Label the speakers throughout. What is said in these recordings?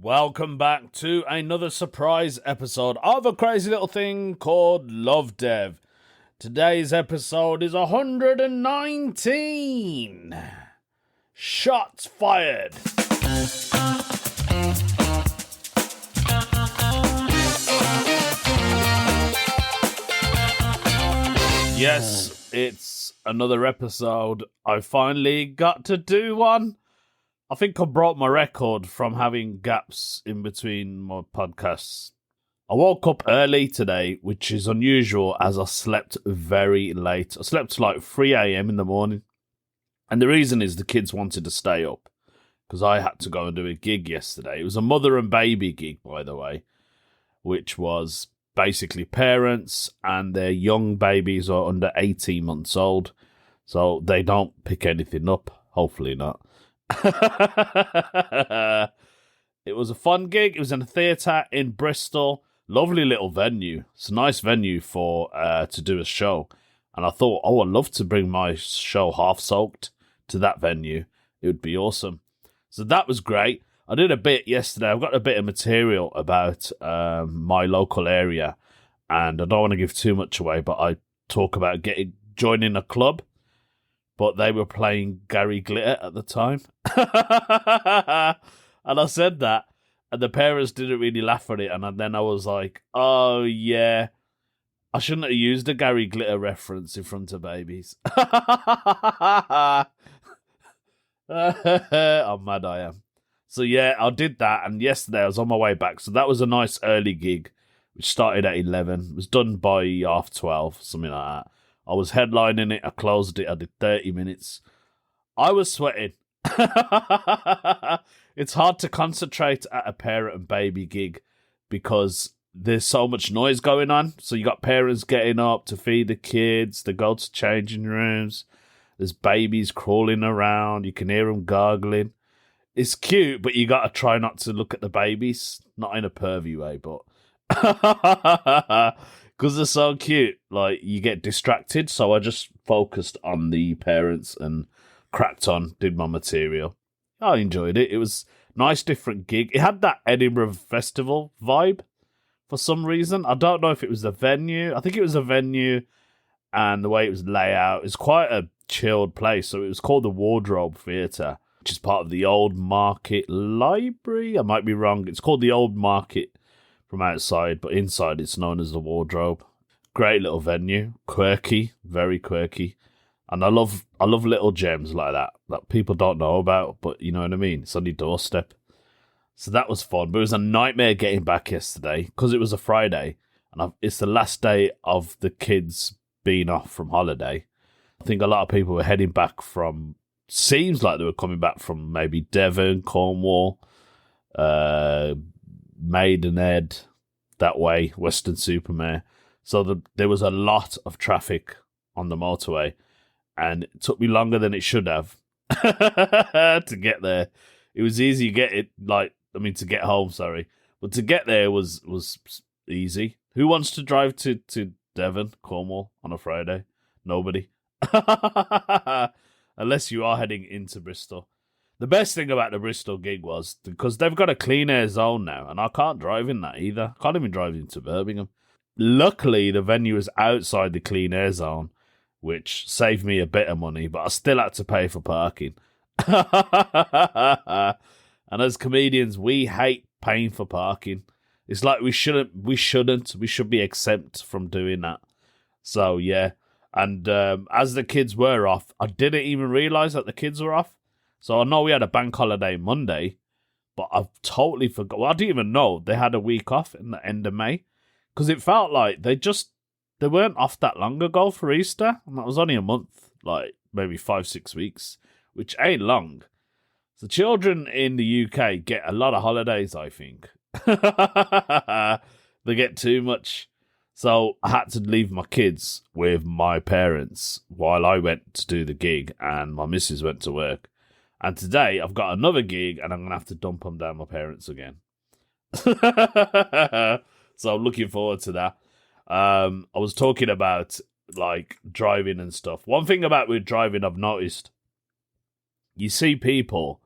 Speaker 1: Welcome back to another surprise episode of a crazy little thing called Love Dev. Today's episode is 119. Shots fired. Yes, it's another episode. I finally got to do one. I think I broke my record from having gaps in between my podcasts. I woke up early today, which is unusual as I slept very late. I slept like 3 a.m. in the morning. And the reason is the kids wanted to stay up because I had to go and do a gig yesterday. It was a mother and baby gig, by the way, which was basically parents and their young babies are under 18 months old. So they don't pick anything up. Hopefully not. It was a fun gig. It was in a theatre in Bristol. Lovely little venue. It's a nice venue for to do a show. And I thought, I'd love to bring my show half soaked to that venue. It would be awesome. So that was great. I did a bit yesterday. I've got a bit of material about my local area, and I don't want to give too much away, but I talk about joining a club. But they were playing Gary Glitter at the time. And I said that, and the parents didn't really laugh at it. And then I was like, oh, yeah, I shouldn't have used a Gary Glitter reference in front of babies. How mad I am. So, yeah, I did that. And yesterday I was on my way back. So that was a nice early gig, which started at 11. It was done by 12:30, something like that. I was headlining it. I closed it. I did 30 minutes. I was sweating. It's hard to concentrate at a parent and baby gig because there's so much noise going on. So you got parents getting up to feed the kids. They go to changing rooms. There's babies crawling around. You can hear them gargling. It's cute, but you got to try not to look at the babies. Not in a pervy way, but... because they're so cute, like, you get distracted. So I just focused on the parents and cracked on, did my material. I enjoyed it. It was a nice, different gig. It had that Edinburgh Festival vibe for some reason. I don't know if it was the venue. I think it was a venue and the way it was laid out. It's quite a chilled place. So it was called the Wardrobe Theatre, which is part of the Old Market Library. I might be wrong. It's called the Old Market from outside, but inside it's known as the Wardrobe. Great little venue, quirky, very quirky, and I love little gems like that people don't know about, but you know what I mean. It's on your doorstep. So that was fun, but it was a nightmare getting back yesterday because it was a Friday, and it's the last day of the kids being off from holiday. I think a lot of people were heading back from. Seems like they were coming back from maybe Devon, Cornwall, Maidenhead, that way, Weston-super-Mare. So there was a lot of traffic on the motorway, and it took me longer than it should have to get there. It was easy to get home, sorry. But to get there was easy. Who wants to drive to Devon, Cornwall on a Friday? Nobody. Unless you are heading into Bristol. The best thing about the Bristol gig was because they've got a clean air zone now, and I can't drive in that either. Can't even drive into Birmingham. Luckily, the venue is outside the clean air zone, which saved me a bit of money, but I still had to pay for parking. And as comedians, we hate paying for parking. It's like we should be exempt from doing that. So, yeah. And as the kids were off, I didn't even realise that the kids were off. So I know we had a bank holiday Monday, but I've totally forgot. Well, I didn't even know they had a week off in the end of May because it felt like they weren't off that long ago for Easter, and that was only a month, like maybe 5-6 weeks, which ain't long. So children in the UK get a lot of holidays, I think. They get too much. So I had to leave my kids with my parents while I went to do the gig and my missus went to work. And today I've got another gig and I'm going to have to dump them down my parents again. So I'm looking forward to that. I was talking about like driving and stuff. One thing about with driving I've noticed, you see people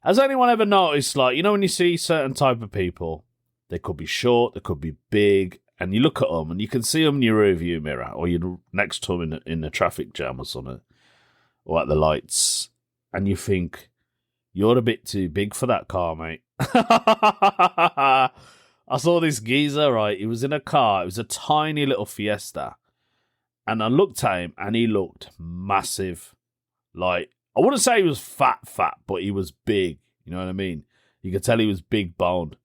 Speaker 1: Has anyone ever noticed, like, you know, when you see certain type of people, they could be short, they could be big, and you look at them and you can see them in your rearview mirror, or you're next to them in a traffic jam or something, or at the lights, and you think, you're a bit too big for that car, mate. I saw this geezer, right? He was in a car. It was a tiny little Fiesta. And I looked at him and he looked massive. Like, I wouldn't say he was fat, but he was big. You know what I mean? You could tell he was big boned.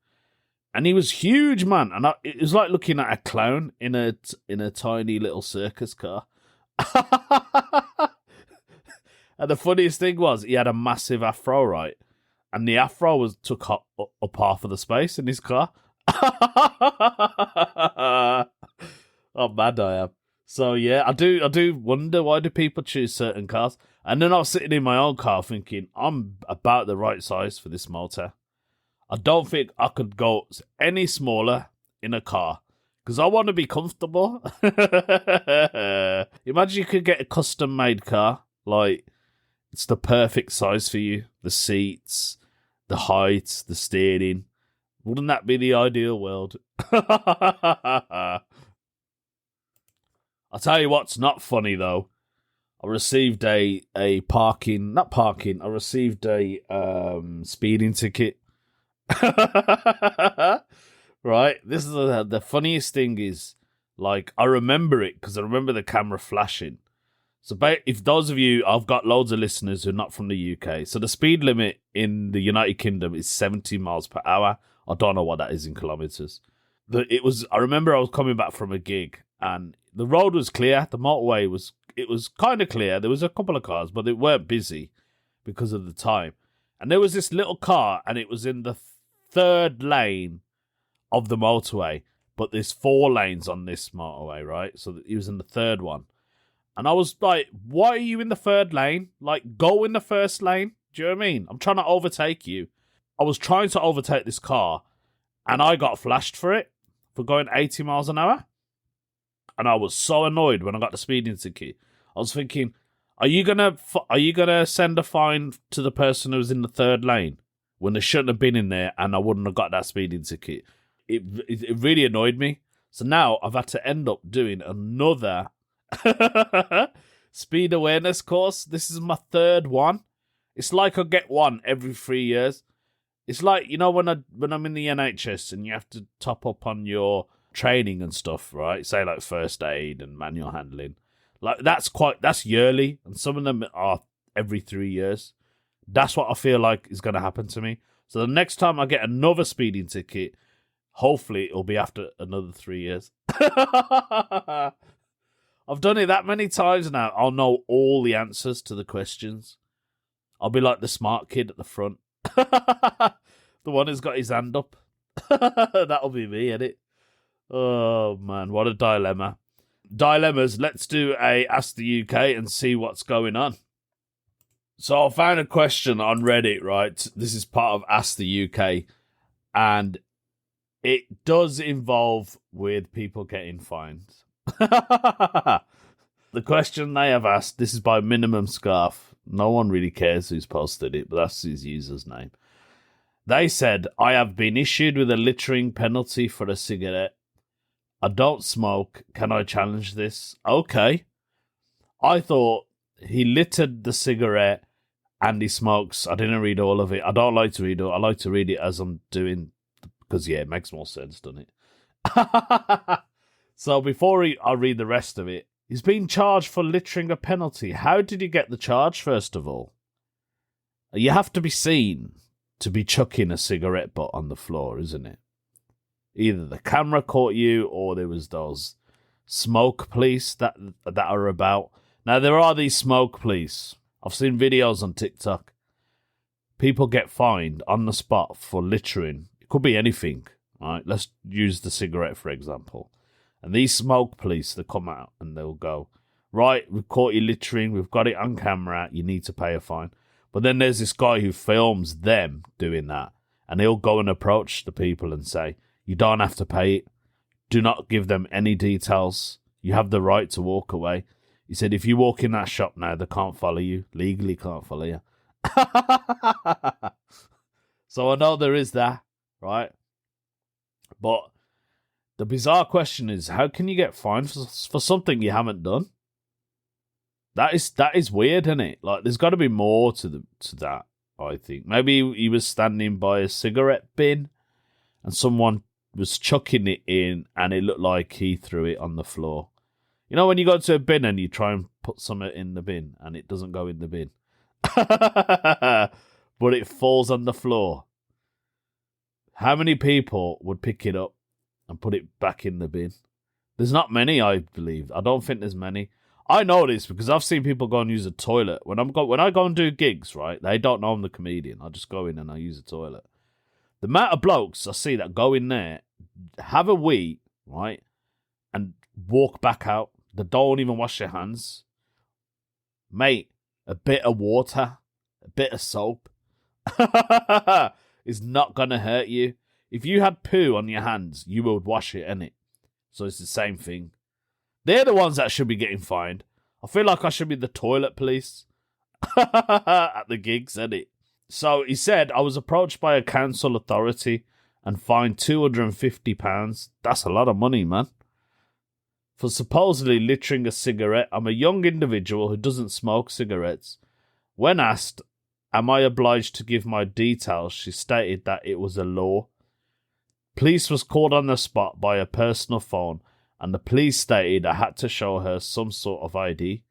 Speaker 1: And he was huge, man. And it was like looking at a clown in a tiny little circus car. And the funniest thing was, he had a massive afro, right? And the afro took up half of the space in his car. Oh, mad I am. So yeah, I do wonder, why do people choose certain cars? And then I was sitting in my own car thinking, I'm about the right size for this motor. I don't think I could go any smaller in a car because I want to be comfortable. Imagine you could get a custom made car, like it's the perfect size for you. The seats, the height, the steering. Wouldn't that be the ideal world? I'll tell you what's not funny though. I received I received a speeding ticket. Right? This is the funniest thing is, like, I remember it because I remember the camera flashing. So if those of you, I've got loads of listeners who are not from the UK. So the speed limit in the United Kingdom is 70 miles per hour. I don't know what that is in kilometers. I remember I was coming back from a gig and the road was clear. The motorway was kind of clear. There was a couple of cars, but they weren't busy because of the time. And there was this little car and it was in the third lane of the motorway, but there's 4 lanes on this motorway, right? So he was in the third one. And I was like, why are you in the third lane? Like, go in the first lane. Do you know what I mean? I'm trying to overtake you. I was trying to overtake this car, and I got flashed for it, for going 80 miles an hour. And I was so annoyed when I got the speeding ticket. I was thinking, are you gonna send a fine to the person who was in the third lane when they shouldn't have been in there, and I wouldn't have got that speeding ticket? It really annoyed me. So now I've had to end up doing another speed awareness course. This is my third one. It's like I get one every 3 years. It's like, you know, when I'm in the NHS and you have to top up on your training and stuff, right? Say like first aid and manual handling. Like that's yearly, and some of them are every 3 years. That's what I feel like is going to happen to me. So the next time I get another speeding ticket, hopefully it'll be after another 3 years. I've done it that many times now. I'll know all the answers to the questions. I'll be like the smart kid at the front. The one who's got his hand up. That'll be me, innit? Oh, man, what a dilemma. Dilemmas, let's do a Ask the UK and see what's going on. So I found a question on Reddit, right? This is part of Ask the UK, and it does involve with people getting fined. The question they have asked, this is by Minimum Scarf. No one really cares who's posted it, but that's his user's name. They said, I have been issued with a littering penalty for a cigarette. I don't smoke. Can I challenge this? Okay. I thought he littered the cigarette and he smokes. I didn't read all of it. I don't like to read it. I like to read it as I'm doing, because, yeah, it makes more sense, doesn't it? So before I read the rest of it, he's been charged for littering a penalty. How did he get the charge, first of all? You have to be seen to be chucking a cigarette butt on the floor, isn't it? Either the camera caught you or there was those smoke police that are about. Now, there are these smoke police. I've seen videos on TikTok. People get fined on the spot for littering. It could be anything, right? Let's use the cigarette, for example. And these smoke police, they come out and they'll go, right, we've caught you littering, we've got it on camera, you need to pay a fine. But then there's this guy who films them doing that, and he'll go and approach the people and say, you don't have to pay it. Do not give them any details. You have the right to walk away. He said, if you walk in that shop now, they can't follow you. Legally can't follow you. So I know there is that, right? But the bizarre question is, how can you get fined for something you haven't done? That is weird, isn't it? Like, there's got to be more to that. I think maybe he was standing by a cigarette bin, and someone was chucking it in, and it looked like he threw it on the floor. You know when you go to a bin and you try and put something in the bin, and it doesn't go in the bin, but it falls on the floor. How many people would pick it up and put it back in the bin? There's not many, I believe. I don't think there's many. I know this because I've seen people go and use a toilet. When I go and do gigs, right, they don't know I'm the comedian. I just go in and I use a toilet. The amount of blokes I see that go in there, have a wee, right, and walk back out. They don't even wash their hands. Mate, a bit of water, a bit of soap is not going to hurt you. If you had poo on your hands, you would wash it, innit? So it's the same thing. They're the ones that should be getting fined. I feel like I should be the toilet police at the gigs, innit? So he said, I was approached by a council authority and fined £250. That's a lot of money, man. For supposedly littering a cigarette. I'm a young individual who doesn't smoke cigarettes. When asked, am I obliged to give my details, she stated that it was a law. Police was called on the spot by a personal phone, and the police stated I had to show her some sort of ID.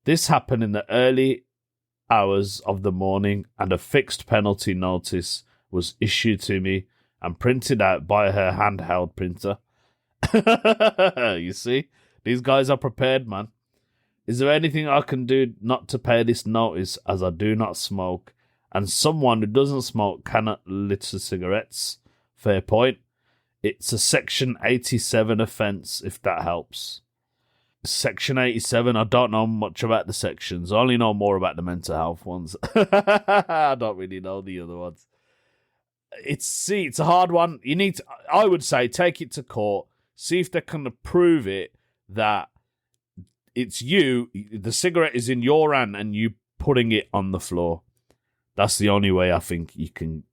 Speaker 1: This happened in the early hours of the morning, and a fixed penalty notice was issued to me and printed out by her handheld printer. You see, these guys are prepared, man. Is there anything I can do not to pay this notice, as I do not smoke, and someone who doesn't smoke cannot litter cigarettes? Fair point. It's a Section 87 offence, if that helps. Section 87, I don't know much about the sections. I only know more about the mental health ones. I don't really know the other ones. It's a hard one. I would say, take it to court. See if they can prove it that it's you, the cigarette is in your hand and you putting it on the floor. That's the only way I think you can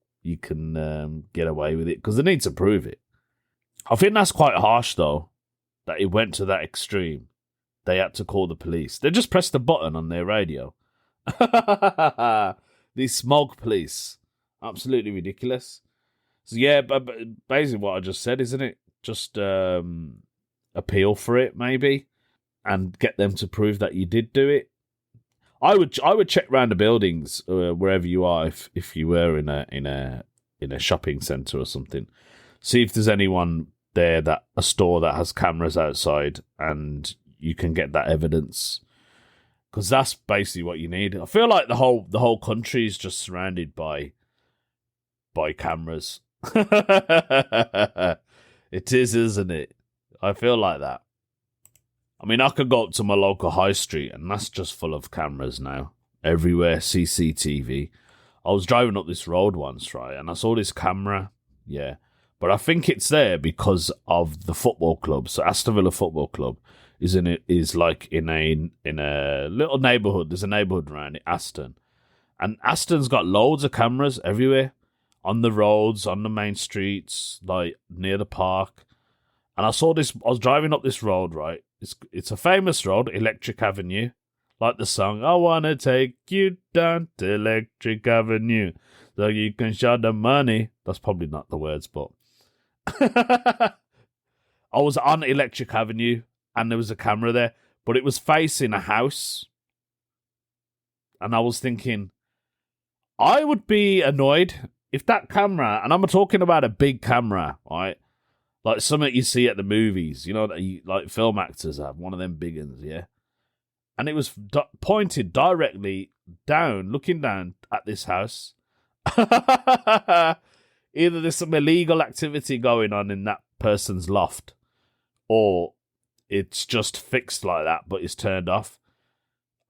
Speaker 1: get away with it, because they need to prove it. I think that's quite harsh, though, that it went to that extreme. They had to call the police. They just pressed the button on their radio. These smoke police. Absolutely ridiculous. So, yeah, but basically what I just said, isn't it? Just appeal for it, maybe, and get them to prove that you did do it. I would check around the buildings wherever you are, if you were in a shopping centre or something. See if there's anyone there, that a store that has cameras outside, and you can get that evidence, because that's basically what you need. I feel like the whole country is just surrounded by cameras. It is, isn't it? I feel like that. I mean, I could go up to my local high street, and that's just full of cameras now. Everywhere, CCTV. I was driving up this road once, right, and I saw this camera. Yeah. But I think it's there because of the football club. So Aston Villa Football Club is like in a little neighbourhood. There's a neighbourhood around it, Aston. And Aston's got loads of cameras everywhere. On the roads, on the main streets, like near the park. And I saw this, I was driving up this road, right? It's a famous road, Electric Avenue. Like the song, I wanna take you down to Electric Avenue so you can show the money. That's probably not the words, but I was on Electric Avenue and there was a camera there, but it was facing a house. And I was thinking, I would be annoyed if that camera, and I'm talking about a big camera, right? Like something you see at the movies, you know, that like film actors have, one of them big ones, yeah? And it was pointed directly down, looking down at this house. Either there's some illegal activity going on in that person's loft, or it's just fixed like that, but it's turned off.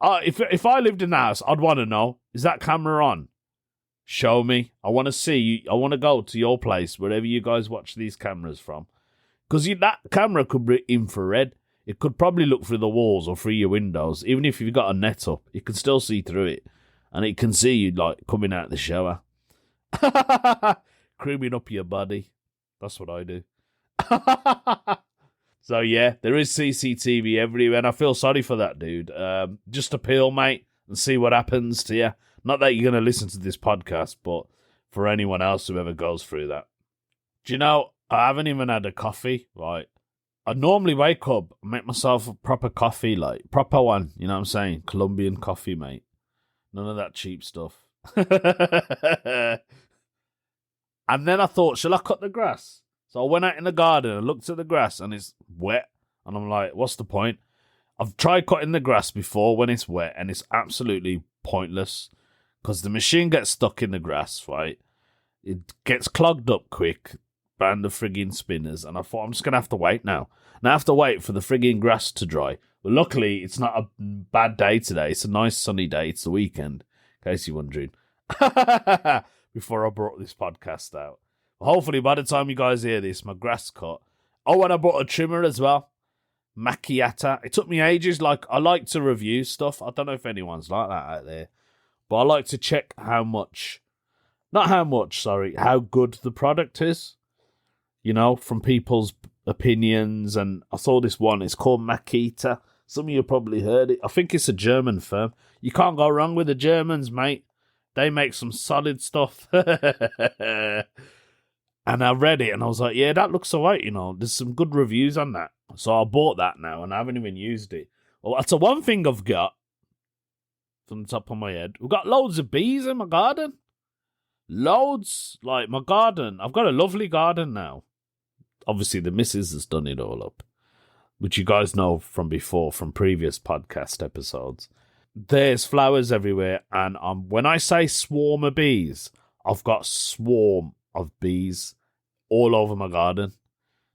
Speaker 1: If I lived in the house, I'd want to know, is that camera on? Show me. I want to see. I want to go to your place, wherever you guys watch these cameras from. Because that camera could be infrared. It could probably look through the walls or through your windows. Even if you've got a net up, it can still see through it. And it can see you like coming out of the shower. Creaming up your body. That's what I do. So yeah, there is CCTV everywhere, and I feel sorry for that dude. Just appeal, mate, and see what happens to you. Not that you're going to listen to this podcast, but for anyone else who ever goes through that. Do you know, I haven't even had a coffee, right? I normally wake up, make myself a proper coffee, like, proper one, you know what I'm saying? Colombian coffee, mate. None of that cheap stuff. And then I thought, shall I cut the grass? So I went out in the garden and looked at the grass, and it's wet. And I'm like, what's the point? I've tried cutting the grass before when it's wet, and it's absolutely pointless. Because the machine gets stuck in the grass, right? It gets clogged up quick, and the frigging spinners. And I thought, I'm just going to have to wait now. And I have to wait for the frigging grass to dry. But luckily, it's not a bad day today. It's a nice sunny day. It's the weekend, in case you're wondering. Before I brought this podcast out. Hopefully, by the time you guys hear this, my grass cut. Oh, and I bought a trimmer as well. Macchiata. It took me ages. Like, I like to review stuff. I don't know if anyone's like that out there. But I like to check how good the product is. You know, from people's opinions. And I saw this one. It's called Makita. Some of you probably heard it. I think it's a German firm. You can't go wrong with the Germans, mate. They make some solid stuff. And I read it and I was like, yeah, that looks alright, you know. There's some good reviews on that. So I bought that now and I haven't even used it. Well, that's the one thing I've got from the top of my head. We've got loads of bees in my garden. Loads. Like, my garden. I've got a lovely garden now. Obviously, the missus has done it all up. Which you guys know from before, from previous podcast episodes. There's flowers everywhere. And when I say swarm of bees, I've got swarm of bees all over my garden.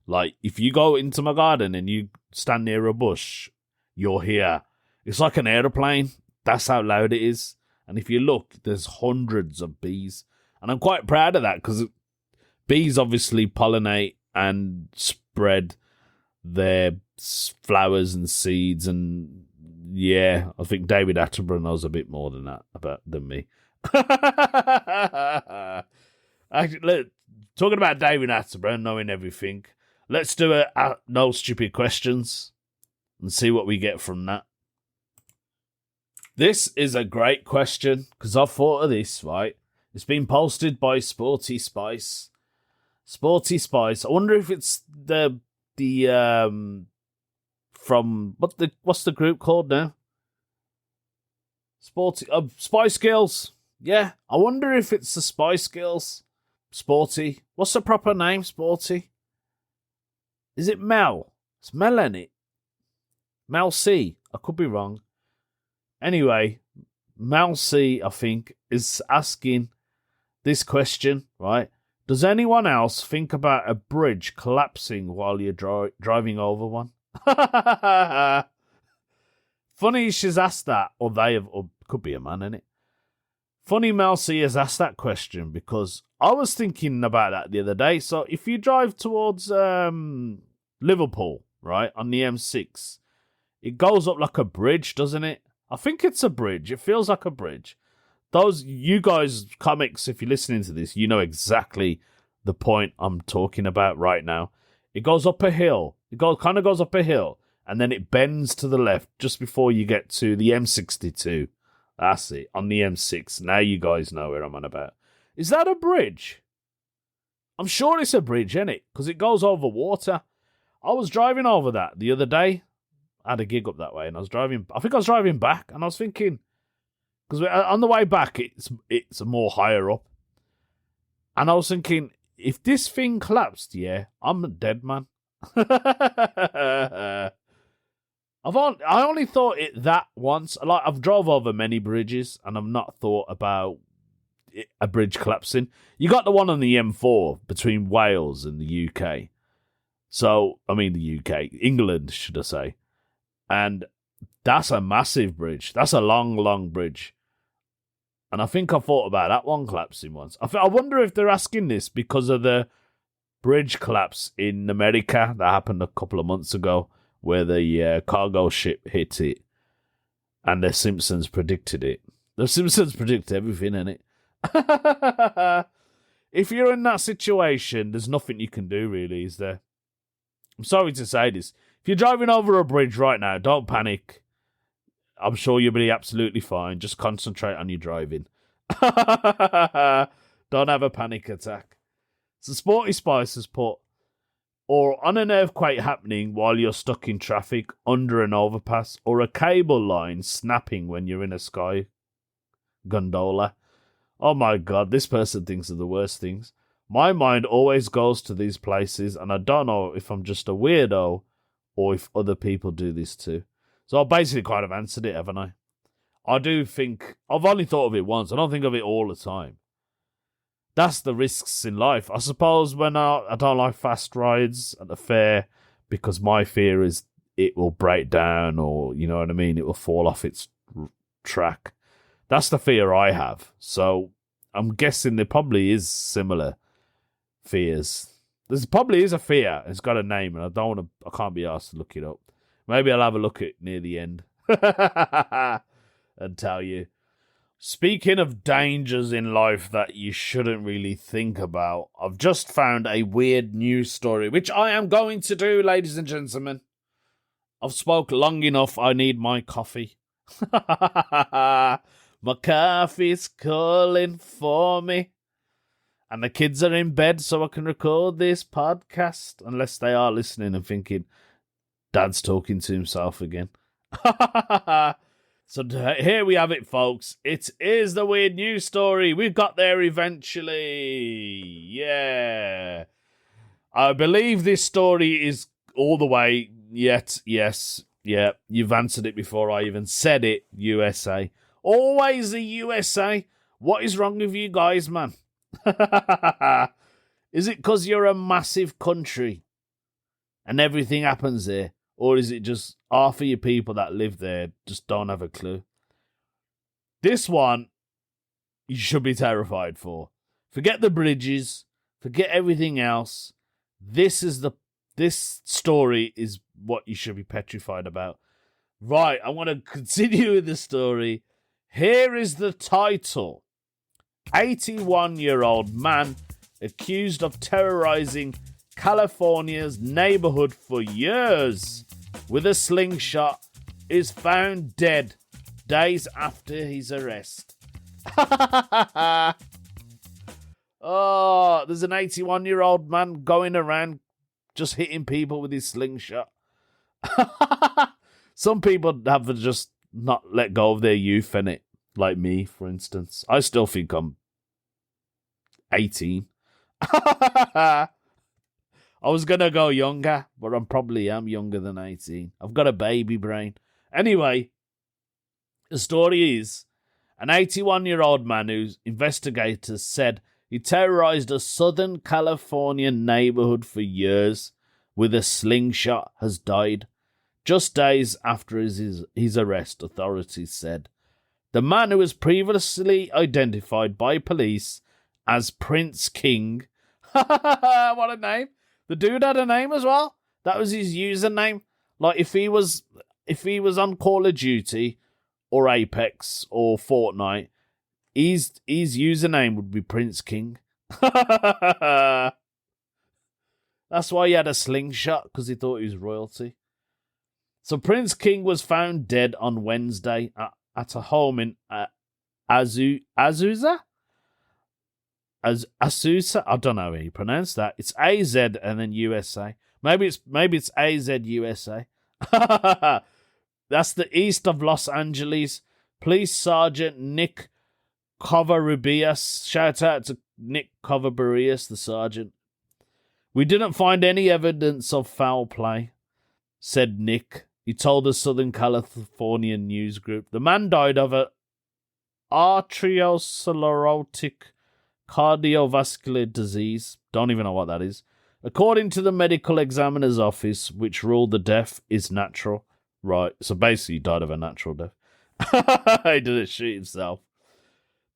Speaker 1: Like, if you go into my garden and you stand near a bush, you'll hear. It's like an aeroplane. That's how loud it is. And if you look, there's hundreds of bees. And I'm quite proud of that because bees obviously pollinate and spread their flowers and seeds. And yeah, I think David Attenborough knows a bit more than that than me. Actually, talking about David Attenborough knowing everything, let's do a no stupid questions and see what we get from that. This is a great question because I've thought of this, right? It's been posted by Sporty Spice. Sporty Spice. I wonder if it's the from what's the group called now? Sporty Spice Girls. Yeah, I wonder if it's the Spice Girls. Sporty. What's the proper name, Sporty? Is it Mel? It's Mel, ain't it? Mel C. I could be wrong. Anyway, Mel C, I think, is asking this question, right? Does anyone else think about a bridge collapsing while you're driving over one? Funny she's asked that, or could be a man, innit? Funny Mel C has asked that question because I was thinking about that the other day. So if you drive towards Liverpool, right, on the M6, it goes up like a bridge, doesn't it? I think it's a bridge. It feels like a bridge. You guys, comics, if you're listening to this, you know exactly the point I'm talking about right now. It goes up a hill. Kind of goes up a hill, and then it bends to the left just before you get to the M62. That's it, on the M6. Now you guys know where I'm on about. Is that a bridge? I'm sure it's a bridge, isn't it? Because it goes over water. I was driving over that the other day. I had a gig up that way, and I think I was driving back, and I was thinking, because on the way back, it's more higher up. And I was thinking, if this thing collapsed, yeah, I'm a dead man. I only thought it that once. Like, I've drove over many bridges, and I've not thought about a bridge collapsing. You got the one on the M4 between Wales and the UK. So, I mean the UK, England, should I say. And that's a massive bridge. That's a long, long bridge. And I think I thought about that one collapsing once. I wonder if they're asking this because of the bridge collapse in America that happened a couple of months ago, where the cargo ship hit it, and the Simpsons predicted it. The Simpsons predict everything, innit? if you're in that situation, there's nothing you can do, really, is there? I'm sorry to say this. If you're driving over a bridge right now, don't panic. I'm sure you'll be absolutely fine. Just concentrate on your driving. Don't have a panic attack. So Sporty Spice has put, or on an earthquake happening while you're stuck in traffic under an overpass, or a cable line snapping when you're in a sky gondola. Oh my god, this person thinks of the worst things. My mind always goes to these places, and I don't know if I'm just a weirdo or if other people do this too. So I basically kind of answered it, haven't I? I do think, I've only thought of it once. I don't think of it all the time. That's the risks in life. I suppose when I don't like fast rides at the fair because my fear is it will break down or, you know what I mean, it will fall off its track. That's the fear I have. So I'm guessing there probably is similar fears. There probably is a fear. It's got a name, and I can't be asked to look it up. Maybe I'll have a look at it near the end and tell you. Speaking of dangers in life that you shouldn't really think about, I've just found a weird news story, which I am going to do, ladies and gentlemen. I've spoke long enough. I need my coffee. My coffee's calling for me. And the kids are in bed so I can record this podcast. Unless they are listening and thinking, Dad's talking to himself again. So here we have it, folks. It is the weird news story. We've got there eventually. Yeah. I believe this story is all the way yet. Yes. Yeah. You've answered it before I even said it. USA. Always the USA. What is wrong with you guys, man? Is it because you're a massive country and everything happens there? Or is it just half of your people that live there just don't have a clue? This one, you should be terrified for. Forget the bridges. Forget everything else. This story is what you should be petrified about. Right, I want to continue with the story. Here is the title. 81-year-old man accused of terrorizing California's neighborhood for years with a slingshot is found dead days after his arrest. Oh, there's an 81-year-old man going around just hitting people with his slingshot. Some people have just not let go of their youth, innit? Like me, for instance. I still think I'm 18. I was going to go younger, but I probably am younger than 18. I've got a baby brain. Anyway, the story is an 81-year-old man whose investigators said he terrorized a Southern California neighborhood for years with a slingshot has died. Just days after his arrest, authorities said. The man, who was previously identified by police as Prince King. What a name. The dude had a name as well. That was his username. Like if he was on Call of Duty or Apex or Fortnite, his username would be Prince King. That's why he had a slingshot, because he thought he was royalty. So Prince King was found dead on Wednesday at a home in Azusa? Azusa? I don't know how you pronounce that. It's AZ and then USA. Maybe it's AZ USA. That's the east of Los Angeles. Police Sergeant Nick Covarrubias. Shout out to Nick Covarrubias, the sergeant. We didn't find any evidence of foul play, said Nick. He told the Southern California news group. The man died of an arteriosclerotic cardiovascular disease. Don't even know what that is. According to the medical examiner's office, which ruled the death is natural. Right, so basically he died of a natural death. He didn't shoot himself.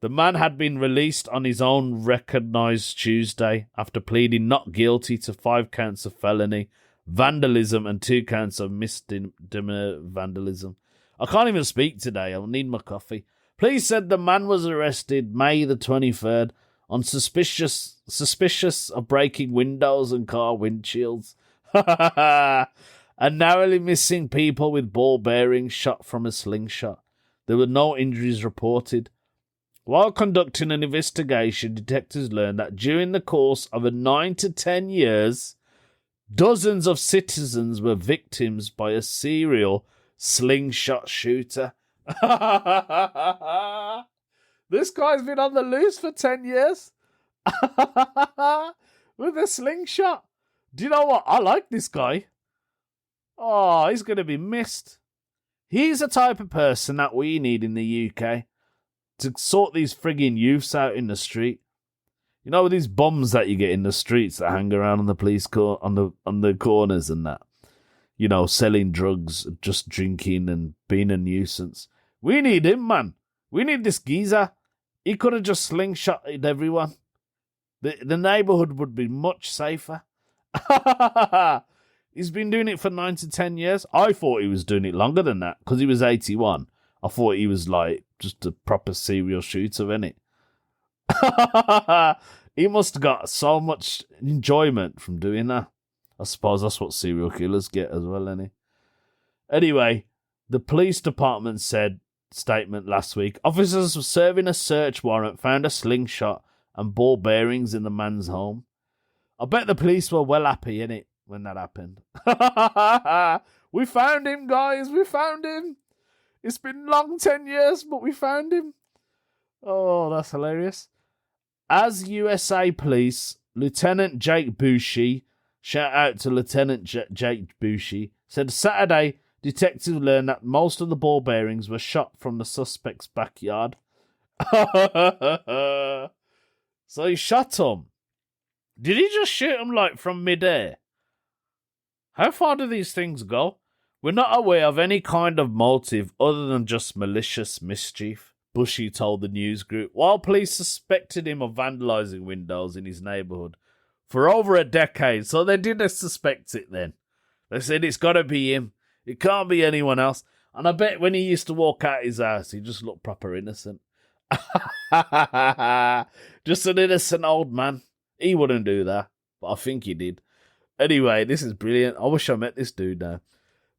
Speaker 1: The man had been released on his own recognized Tuesday after pleading not guilty to 5 counts of felony vandalism and 2 counts of misdemeanor vandalism. I can't even speak today. I'll need my coffee. Police said the man was arrested May the 23rd on suspicious suspicious of breaking windows and car windshields. And narrowly missing people with ball bearings shot from a slingshot. There were no injuries reported. While conducting an investigation, detectives learned that during the course of 9 to 10 years, dozens of citizens were victims by a serial slingshot shooter. This guy's been on the loose for 10 years with a slingshot. Do you know what? I like this guy. Oh, he's going to be missed. He's the type of person that we need in the UK to sort these frigging youths out in the street. You know, these bums that you get in the streets that hang around on the police on the corners and that. You know, selling drugs, just drinking and being a nuisance. We need him, man. We need this geezer. He could have just slingshotted everyone. The neighbourhood would be much safer. He's been doing it for 9 to 10 years. I thought he was doing it longer than that because he was 81. I thought he was like just a proper serial shooter, innit? He must have got so much enjoyment from doing that. I suppose that's what serial killers get as well, innit? Anyway, the police department said statement last week. Officers were serving a search warrant, found a slingshot and ball bearings in the man's home. I bet the police were well happy, innit, when that happened. We found him, guys. We found him. It's been long 10 years, but we found him. Oh, that's hilarious. As USA Police, Lieutenant Jake Bushy, shout out to Lieutenant Jake Bushy, said Saturday detectives learned that most of the ball bearings were shot from the suspect's backyard. So he shot him. Did he just shoot him like from midair? How far do these things go? We're not aware of any kind of motive other than just malicious mischief, Bushy told the news group, while police suspected him of vandalising windows in his neighbourhood for over a decade. So they didn't suspect it then. They said it's got to be him. It can't be anyone else. And I bet when he used to walk out his house, he just looked proper innocent. Just an innocent old man. He wouldn't do that, but I think he did. Anyway, this is brilliant. I wish I met this dude now.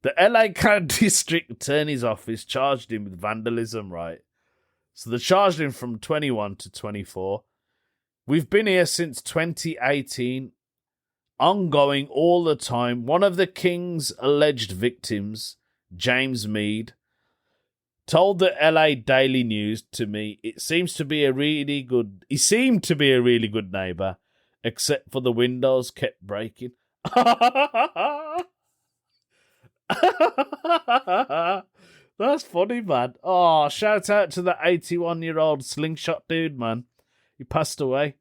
Speaker 1: The LA County District Attorney's Office charged him with vandalism, right? So they charged him from 21 to 24. We've been here since 2018, ongoing all the time. One of the King's alleged victims, James Mead, told the LA Daily News to me, he seemed to be a really good neighbour, except for the windows kept breaking. That's funny, man. Oh, shout out to the 81-year-old slingshot dude, man. He passed away.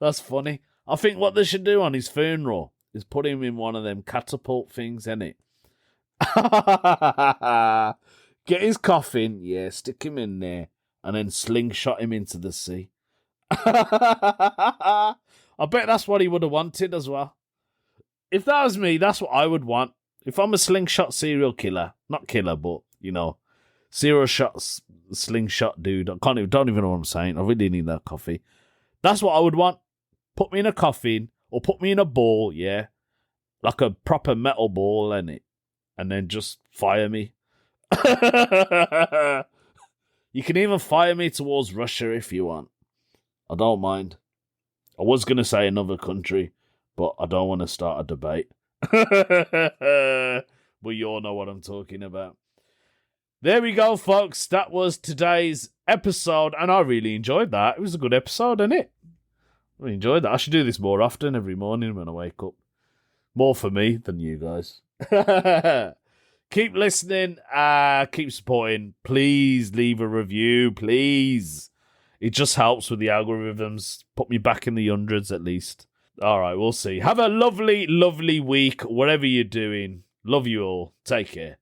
Speaker 1: That's funny. I think what they should do on his funeral is put him in one of them catapult things, innit? Get his coffin, yeah, stick him in there, and then slingshot him into the sea. I bet that's what he would have wanted as well. If that was me, that's what I would want. If I'm a slingshot serial killer, not killer, but, you know, slingshot dude. Don't even know what I'm saying. I really need that coffee. That's what I would want. Put me in a coffin, or put me in a ball, yeah, like a proper metal ball, innit? And then just fire me. You can even fire me towards Russia if you want. I don't mind. I was going to say another country, but I don't want to start a debate. But you all know what I'm talking about. There we go, folks. That was today's episode, and I really enjoyed that. It was a good episode, isn't it? I really enjoyed that. I should do this more often every morning when I wake up. More for me than you guys. Keep listening. Keep supporting. Please leave a review. Please. It just helps with the algorithms. Put me back in the hundreds at least. All right, we'll see. Have a lovely, lovely week, whatever you're doing. Love you all. Take care.